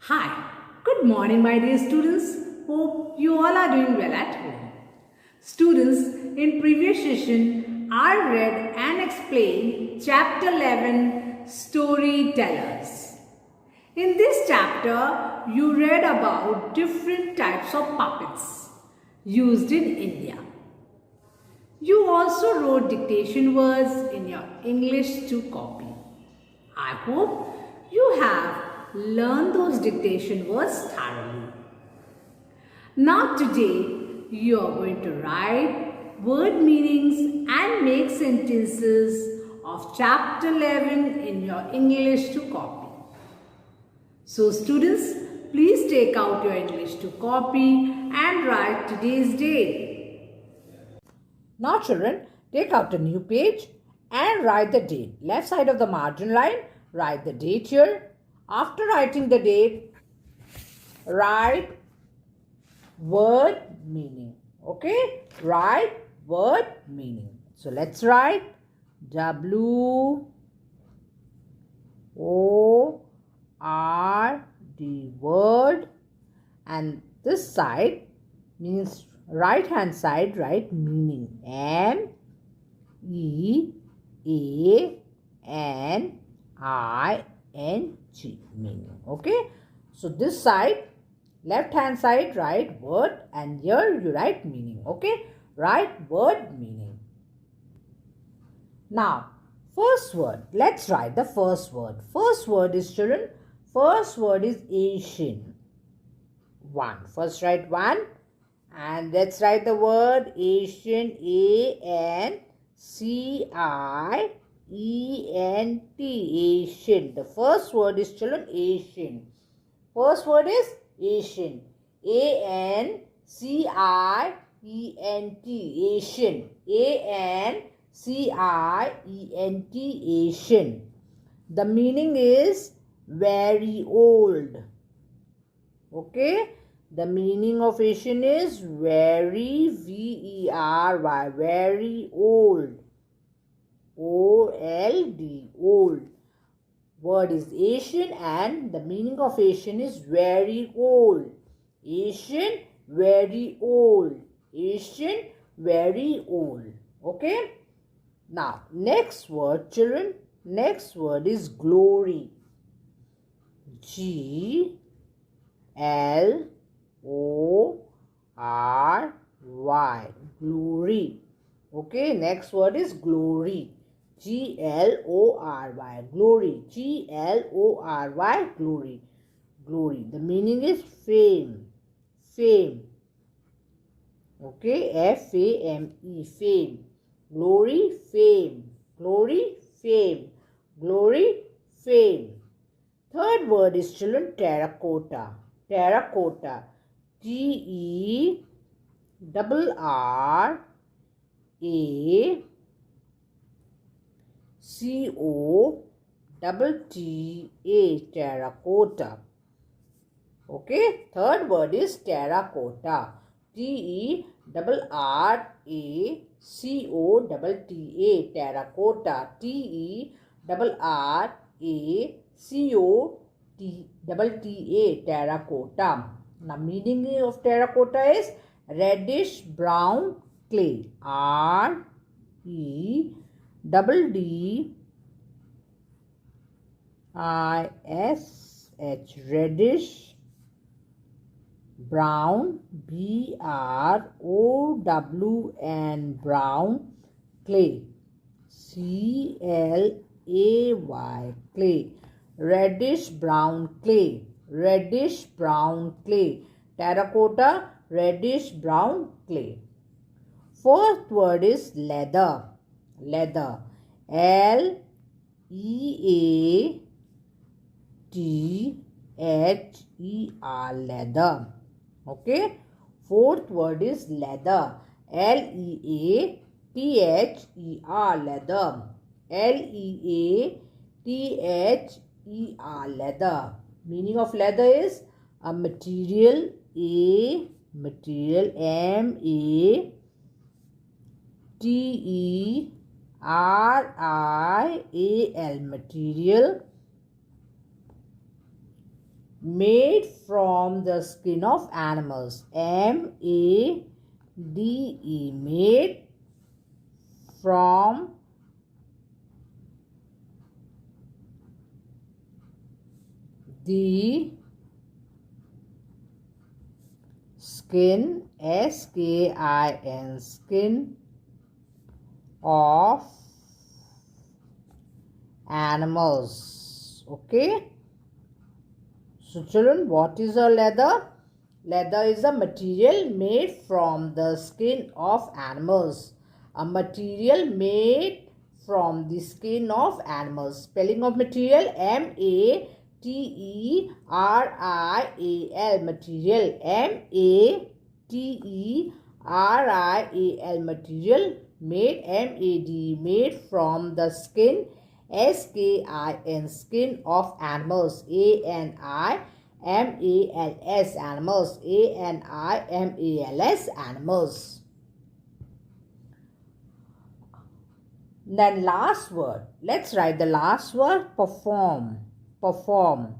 Hi, good morning, my dear students. Hope you all are doing well at home. Students, in previous session, I read and explained chapter 11 Storytellers. In this chapter, you read about different types of puppets used in India. You also wrote dictation words in your English 2 copy. I hope you have learned those dictation words thoroughly. Now today you are going to write word meanings and make sentences of chapter 11 in your English 2 copy. So students, please take out your English 2 copy and write today's date. Now children, take out a new page and write the date. Left side of the margin line, write the date here. After writing the date, write word meaning. Okay? Write word meaning. So let's write W-O-R-D, word. And this side means right hand side, write meaning. M-E-A-N-I-N-G, meaning. Okay? So this side, left hand side, write word, and here you write meaning. Okay? Write word meaning. Now, first word. Let's write the first word. First word is, children, first word is Asian. One. First write one. And let's write the word Asian, A-N-C-I-E-N-T, Asian. The first word is, children, Asian. First word is Asian, A-N-C-I-E-N-T, Asian, A-N-C-I-E-N-T, Asian. The meaning is very old. Okay? The meaning of Asian is very, V-E-R-Y, very old. O-L-D, old. Word is Asian and the meaning of Asian is very old. Asian, very old. Asian, very old. Okay? Now, next word, children. Next word is glory. G-L-O-R-Y, glory. Okay, next word is glory. G-L-O-R-Y, glory. G-L-O-R-Y, glory. Glory. The meaning is fame. Fame. Okay, F-A-M-E, fame. Glory, fame. Glory, fame. Glory, fame. Third word is, children, terracotta. Terracotta. T-E-R-R-A-C-O-T-T-A, terracotta. Okay, third word is terracotta. T-E-R-R-A-C-O-T-T-A, terracotta. T-E-R-R-A-C-O-T-T-A, terracotta. Now, meaning of terracotta is reddish brown clay. R-E-D-D-I-S-H, reddish brown, B-R-O-W-N, brown clay, C-L-A-Y, clay, reddish brown clay, reddish brown clay, terracotta, reddish brown clay. Fourth word is leather. Leather, L-E-A-T-H-E-R, leather. Okay. Fourth word is leather. L-E-A-T-H-E-R, leather. L-E-A-T-H-E-R, leather. Meaning of leather is a material, M-A-T-E-R-I-A-L, material. made from the skin of animals. M-A-D-E, made from the skin, S-K-I-N, skin of animals. Okay. So children, what is a leather? Leather is a material made from the skin of animals. A material made from the skin of animals. Spelling of material, M-A-T-E-R-I-A-L, material. M-A-T-E-R-I-A-L, material. Made, M-A-D, made from the skin, S-K-I-N, skin of animals. A-N-I-M-A-L-S, animals. A-N-I-M-A-L-S, animals. Then last word. Let's write the last word, perform. Perform.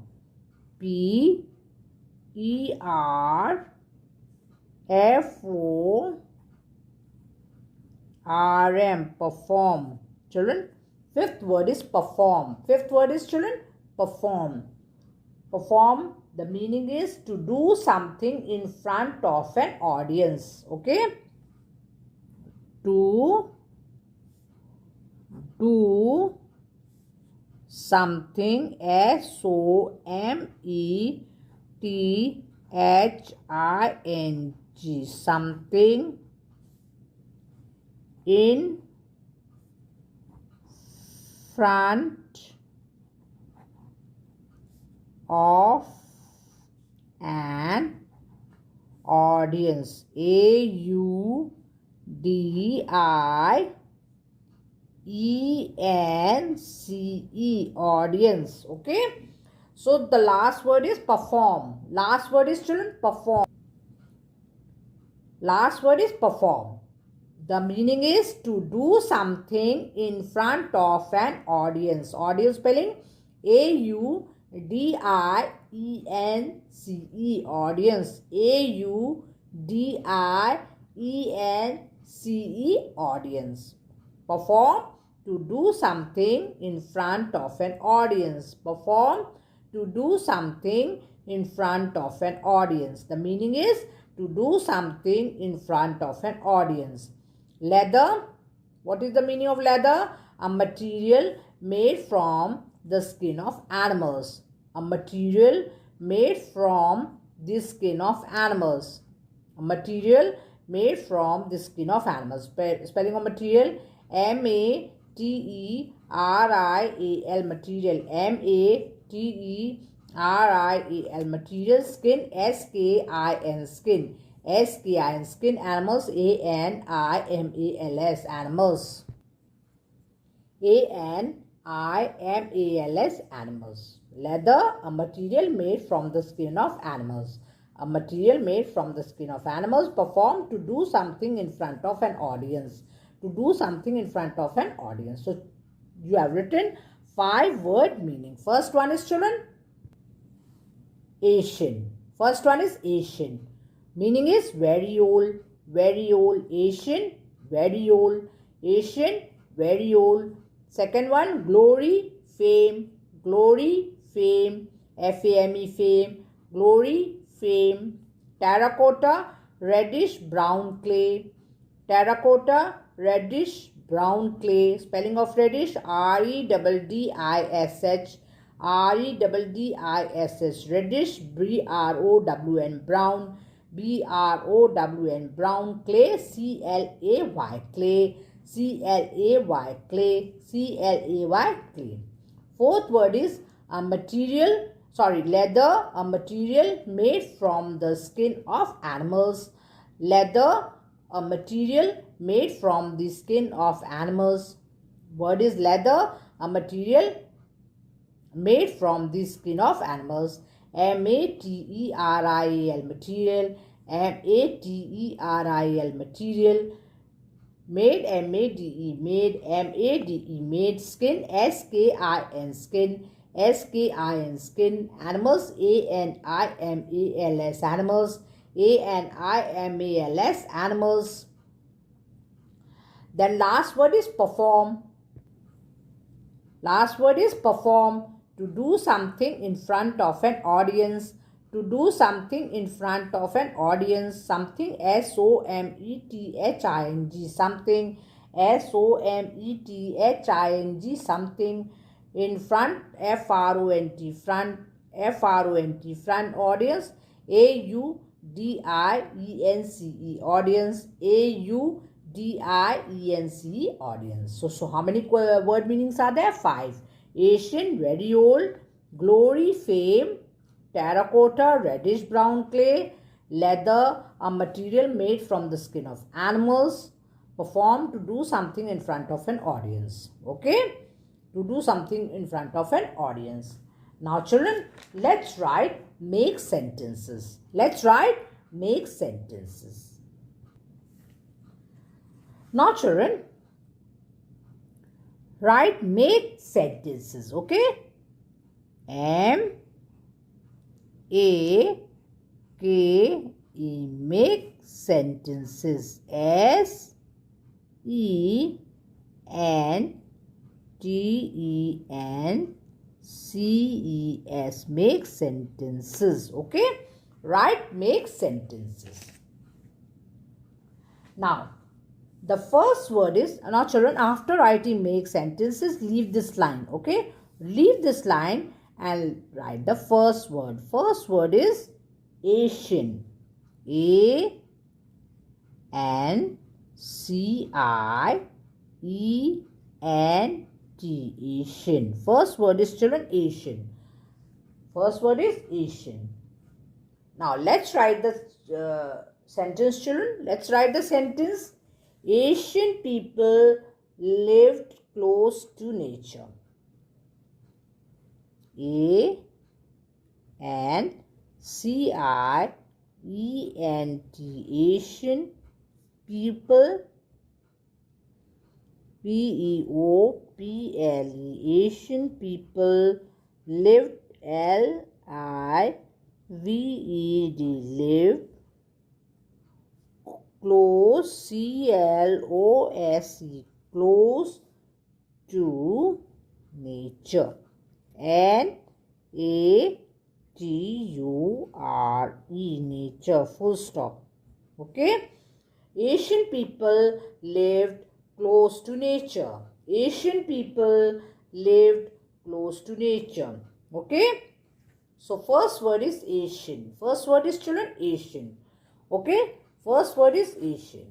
P-E-R-F-O-R-M, perform. Children, fifth word is perform. Fifth word is, children, perform. Perform, the meaning is to do something in front of an audience. Okay? To do something, S-O-M-E-T-H-I-N-G, something in front of an audience. A-U-D-I-E-N-C-E, audience. Okay. So the last word is perform. Last word is, children, perform. Last word is perform. The meaning is to do something in front of an audience. Audience spelling, A-U-D-I-E-N-C-E, audience. A-U-D-I-E-N-C-E, audience. Perform, to do something in front of an audience. Perform, to do something in front of an audience. The meaning is to do something in front of an audience. Leather. What is the meaning of leather? A material made from the skin of animals. A material made from the skin of animals. A material made from the skin of animals. Spelling of material, M-A-T-E-R-I-A-L, material. M-A-T-E-R-I-A-L, material. Skin, S-K-I-N, skin. S-K-I-N, skin. Animals, A-N-I-M-A-L-S, animals. A-N-I-M-A-L-S, animals. Leather, a material made from the skin of animals. A material made from the skin of animals. Perform, to do something in front of an audience. To do something in front of an audience. So you have written 5-word meaning. First one is, children, Asian. First one is Asian. Meaning is very old, very old. Asian, very old. Asian, very old. Second one, glory, fame, glory, fame. F-A-M-E, fame, glory, fame. Terracotta, reddish brown clay. Terracotta, reddish brown clay. Spelling of reddish, R-E-D-D-I-S-H, R-E-D-D-I-S-H, reddish, B-R-O-W-N, brown, B-R-O-W-N, brown. Clay, C-L-A-Y, clay, C-L-A-Y, clay, C-L-A-Y, clay. Fourth word is a material, leather, a material made from the skin of animals. Leather, a material made from the skin of animals. Word is leather, a material made from the skin of animals. M-A-T-E-R-I-A-L, material. M-A-T-E-R-I-A-L, material. Made, M-A-D-E, made. M-A-D-E, made. Skin, S-K-I-N, skin. S-K-I-N, skin. Animals, A-N-I-M-A-L-S, animals. A-N-I-M-A-L-S, animals. Then last word is perform. Last word is perform. To do something in front of an audience. To do something in front of an audience. Something, S-O-M-E-T-H-I-N-G, something, S-O-M-E-T-H-I-N-G, something. In front, F-R-O-N-T, front, F-R-O-N-T, front, audience, A-U-D-I-E-N-C-E, audience, A-U-D-I-E-N-C-E, audience. So how many word meanings are there? 5. Ancient, very old, glory, fame, terracotta, reddish brown clay, leather, a material made from the skin of animals, perform, to do something in front of an audience. Okay? To do something in front of an audience. Now children, let's write make sentences. Let's write make sentences. Now children, write make sentences. Okay? M-A-K-E, make sentences. S-E-N-T-E-N-C-E-S, make sentences. Okay? Write make sentences. Now, the first word is, now children, after writing make sentences, leave this line. Okay? Leave this line and write the first word. First word is Asian. A-N-C-I-E-N-T, Asian. First word is children Asian. First word is Asian. Now let's write the sentence children. Let's write the sentence. Asian people lived close to nature. A-N-C-I-E-N-T, Asian people, P-E-O-P-L-E, Asian people lived, L-I-V-E-D, lived, close, C-L-O-S-E, close to nature. N-A-T-U-R-E, nature, full stop. Okay? Asian people lived close to nature. Asian people lived close to nature. Okay? So first word is Asian. First word is children Asian. Okay? First word is Asian.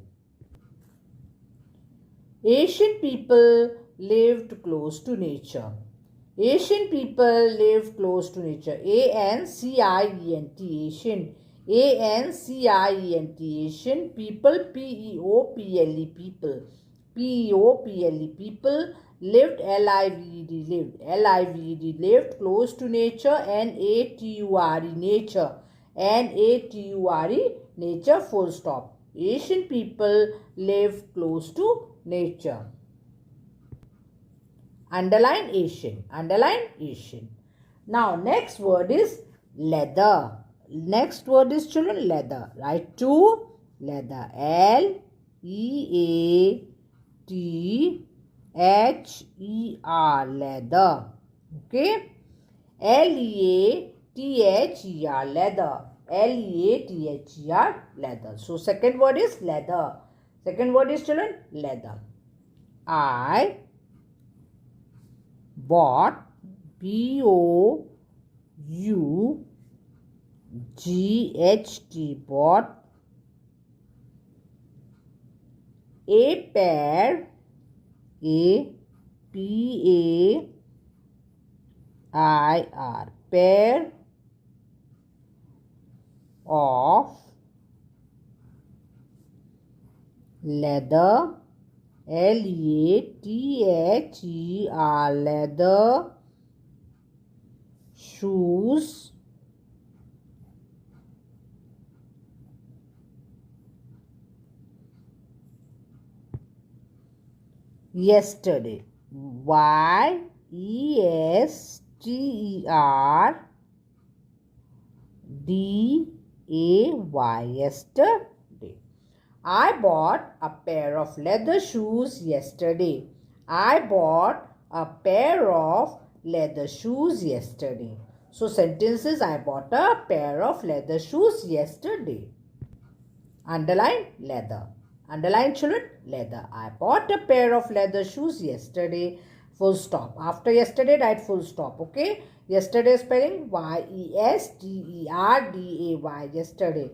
Asian people lived close to nature. Asian people live close to nature. A-N-C-I-E-N-T, Asian. A-N-C-I-E-N-T, Asian. People, P-E-O-P-L-E, people. P-E-O-P-L-E, people lived, L-I-V-E-D, lived. L-I-V-E-D, lived close to nature. N-A-T-U-R-E, nature. N-A-T-U-R-E, nature, full stop. Asian people live close to nature. Underline Asian. Underline Asian. Now, next word is leather. Next word is children leather. Write to leather. L-E-A-T-H-E-R, leather. Okay? L-E-A-T-H-E-R, leather. L-E-A-T-H-E-R, leather. So, second word is leather. Second word is children leather. I bought, B-O-U-G-H-T, bought a pair, A-P-A-I-R, pair of leather, L-E-A-T-H-E-R, leather shoes yesterday. Y-E-S-T Yesterday. I bought a pair of leather shoes yesterday. I bought a pair of leather shoes yesterday. So sentences: I bought a pair of leather shoes yesterday. Underline leather. Underline, children, leather. I bought a pair of leather shoes yesterday. Full stop. After yesterday, write full stop. Okay. Yesterday spelling yesterday. Yesterday.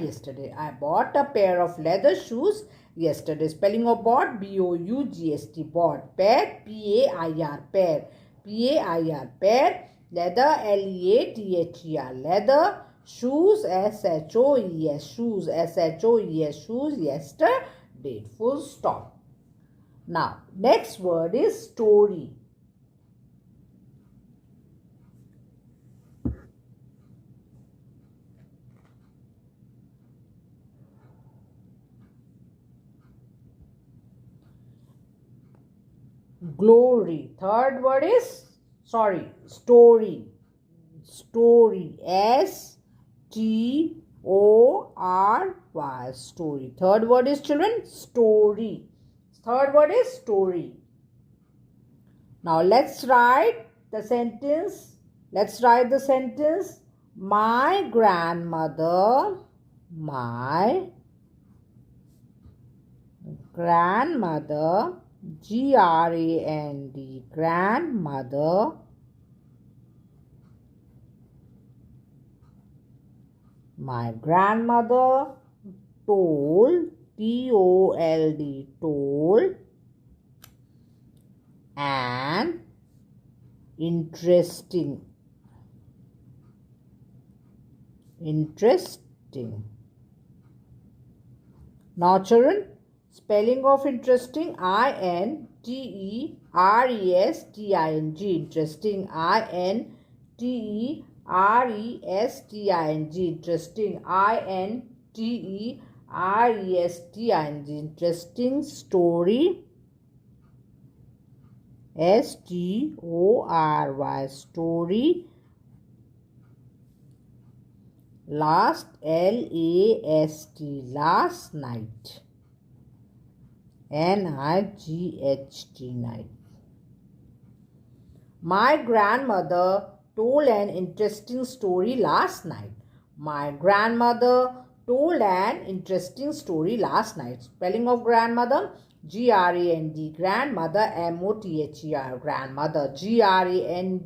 Yesterday. I bought a pair of leather shoes yesterday. Spelling of bought BOUGST. Bought. Pair PAIR. Pair. PAIR. Pair. Leather LEATHER. Leather. Shoes SHOES. Shoes SHOES. Shoes yesterday. Full stop. Now, next word is story. Glory. Third word is story. Story. STORY. Story. Third word is, children, story. Third word is story. Now let's write the sentence. My grandmother grandmother my grandmother told told an interesting Now children, spelling of interesting: INTERESTING. Interesting. INTERESTING. Interesting. Interesting. Story. STORY. Story. Last. LAST. Last night. NIGHT. Night. My grandmother told an interesting story last night. My grandmother told an interesting story last night. Spelling of grandmother: GRAND. Grandmother. MOTHER. Grandmother. GRAND.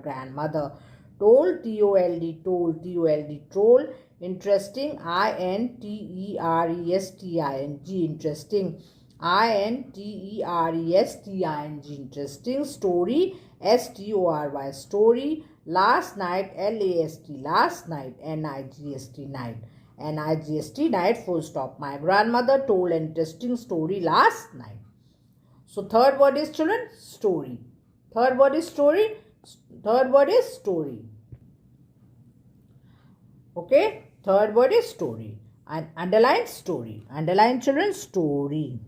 Grandmother. Told. TOLD. Told. Interesting. INTERESTING. Interesting. INTERESTING. Interesting. Story. STORY. Story. Last night. LAST. Last night. NIGST. Night. NIGST. Night. Full stop. My grandmother told an interesting story last night. So third word is, children, story. Third word is story. Okay. Third word is story. And underline story. Underline, children, story.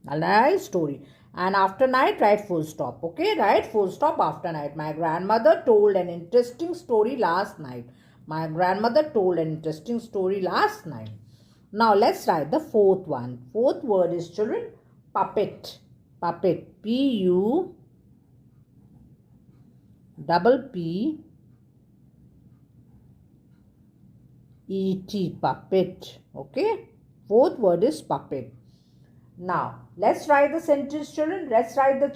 Underline story. And after night, write full stop. Okay. Write full stop after night. My grandmother told an interesting story last night. My grandmother told an interesting story last night. Now let's write the fourth one. Fourth word is, children, puppet. Puppet. PUPPET. Puppet. Okay. Fourth word is puppet. Now let's write the sentence, children. Let's write the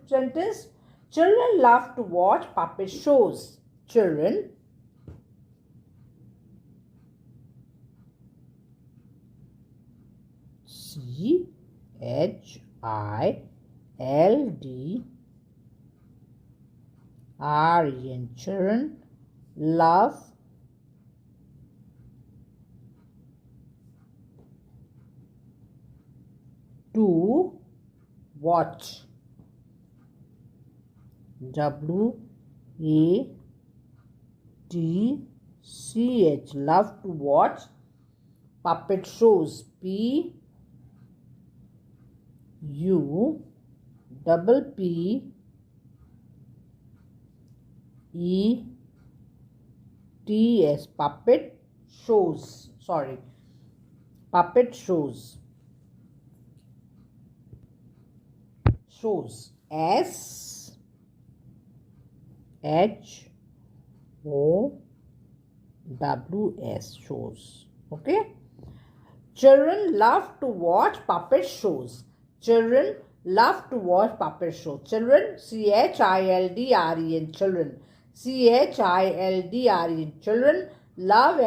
sentence. Children love to watch puppet shows. Children CHILDREN. Children love to watch. WATCH. Love to watch puppet shows. double P E T S, puppet shows. Sorry, puppet shows. Shows. S H O W S, shows. Okay. Children love to watch puppet shows. Children love to watch puppet shows. Children, children, children. Children. Children love,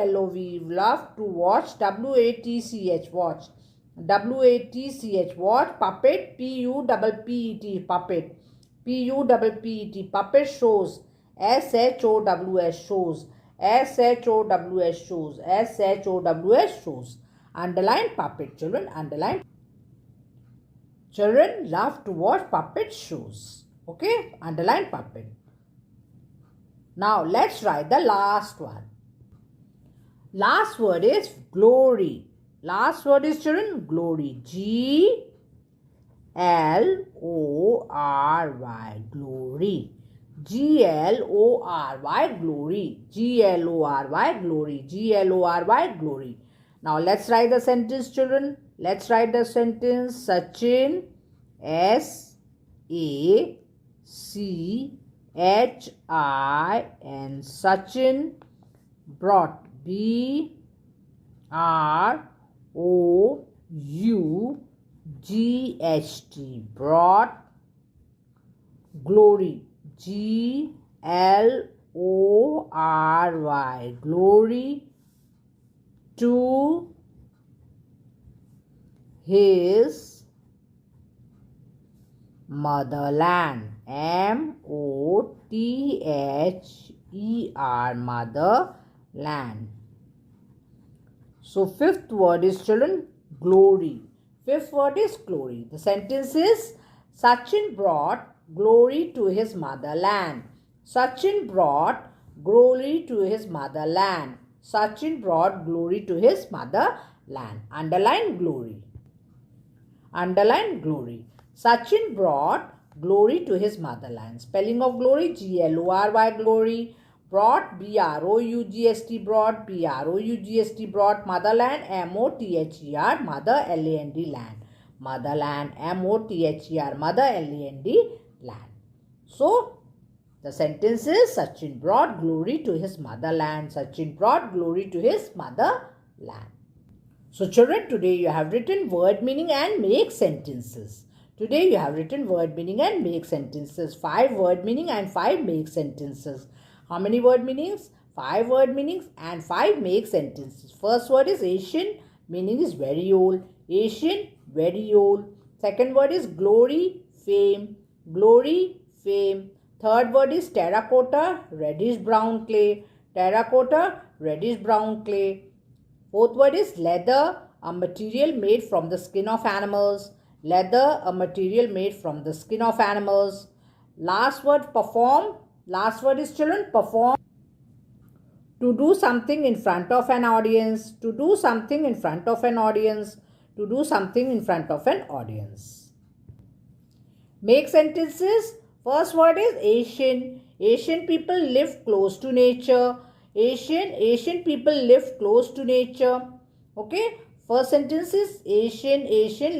love to watch, watch. Watch, puppet, Puppet. Puppet shows. Shows. Shows. Underline puppet, children. Underline. Children love to watch puppet shows. Okay, underline puppet. Now let's write the last one. Last word is glory. Last word is, children, glory. Glory. Glory. Glory. Glory. Glory. Now let's write the sentence, children. Let's write the sentence. Sachin, S-A-C-H-I-N, Sachin brought, B-R-O-U-G-H-T, brought glory, G-L-O-R-Y, glory to his motherland, M-O-T-H-E-R, motherland. So fifth word is, children, glory. Fifth word is glory. The sentence is, Sachin brought glory to his motherland. Sachin brought glory to his motherland. Sachin brought glory to his motherland. Underline glory. Underline glory. Sachin brought glory to his motherland. Spelling of glory, G-L-O-R-Y, glory. Brought, B-R-O-U-G-S-T, brought, B-R-O-U-G-S-T, brought. Motherland, M-O-T-H-E-R, mother, L-A-N-D, land. Motherland, M-O-T-H-E-R, mother, L-A-N-D, land. So, the sentence is, Sachin brought glory to his motherland. Sachin brought glory to his motherland. So children, today you have written word meaning and make sentences. Today you have written word meaning and make sentences. 5 word meaning and 5 make sentences. How many word meanings? 5 word meanings and 5 make sentences. First word is Asian, meaning is very old. Asian, very old. Second word is glory, fame. Glory, fame. Third word is terracotta, reddish brown clay. Terracotta, reddish brown clay. Fourth word is leather, a material made from the skin of animals. Leather, a material made from the skin of animals. Last word, perform. Last word is, children, perform. To do something in front of an audience. To do something in front of an audience. To do something in front of an audience. Make sentences. First word is Asian. Asian people live close to nature. Asian people live close to nature. Okay. First sentence is Asian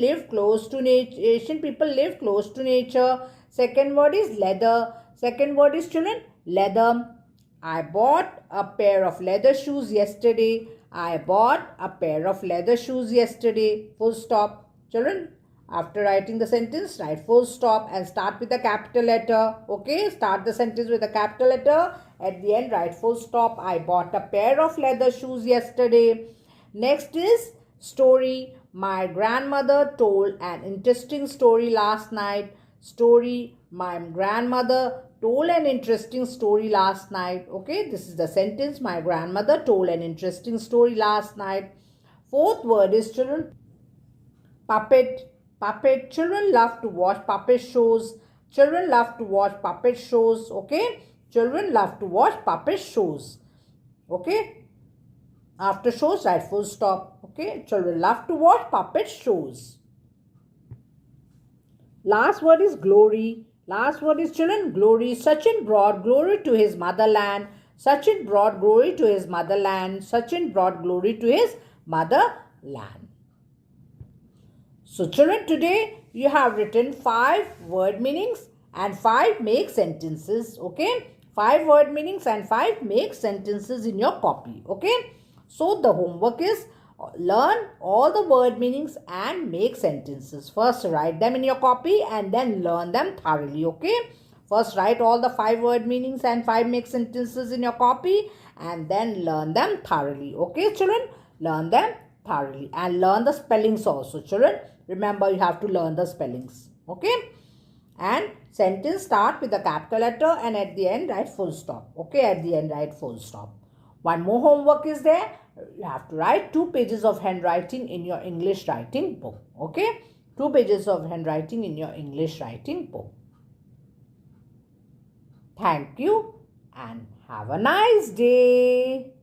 live close to nature. Asian people live close to nature. Second word is leather. Second word is, children, leather. I bought a pair of leather shoes yesterday. I bought a pair of leather shoes yesterday. Full stop. Children, after writing the sentence, write full stop and start with a capital letter. Okay, start the sentence with a capital letter. At the end, write full stop. I bought a pair of leather shoes yesterday. Next is story. My grandmother told an interesting story last night. Story. My grandmother told an interesting story last night. Okay, this is the sentence. My grandmother told an interesting story last night. Fourth word is, children, puppet. Puppet. Children love to watch puppet shows. Children love to watch puppet shows. Okay. Children love to watch puppet shows. Okay. After shows, write full stop. Okay. Children love to watch puppet shows. Last word is glory. Last word is children, glory. Sachin brought glory to his motherland. Sachin brought glory to his motherland. Sachin brought glory to his motherland. So children, today you have written 5 word meanings and 5 make sentences. Okay, 5 word meanings and 5 make sentences in your copy. Okay, so the homework is learn all the word meanings and make sentences. First write them in your copy and then learn them thoroughly. Okay, first write all the 5 word meanings and 5 make sentences in your copy and then learn them thoroughly. Okay children, learn them thoroughly and learn the spellings also. Children, remember you have to learn the spellings. Okay, and sentence start with a capital letter and at the end write full stop. Okay, at the end write full stop. One more homework is there. You have to write 2 pages of handwriting in your English writing book. Okay, 2 pages of handwriting in your English writing book. Thank you and have a nice day.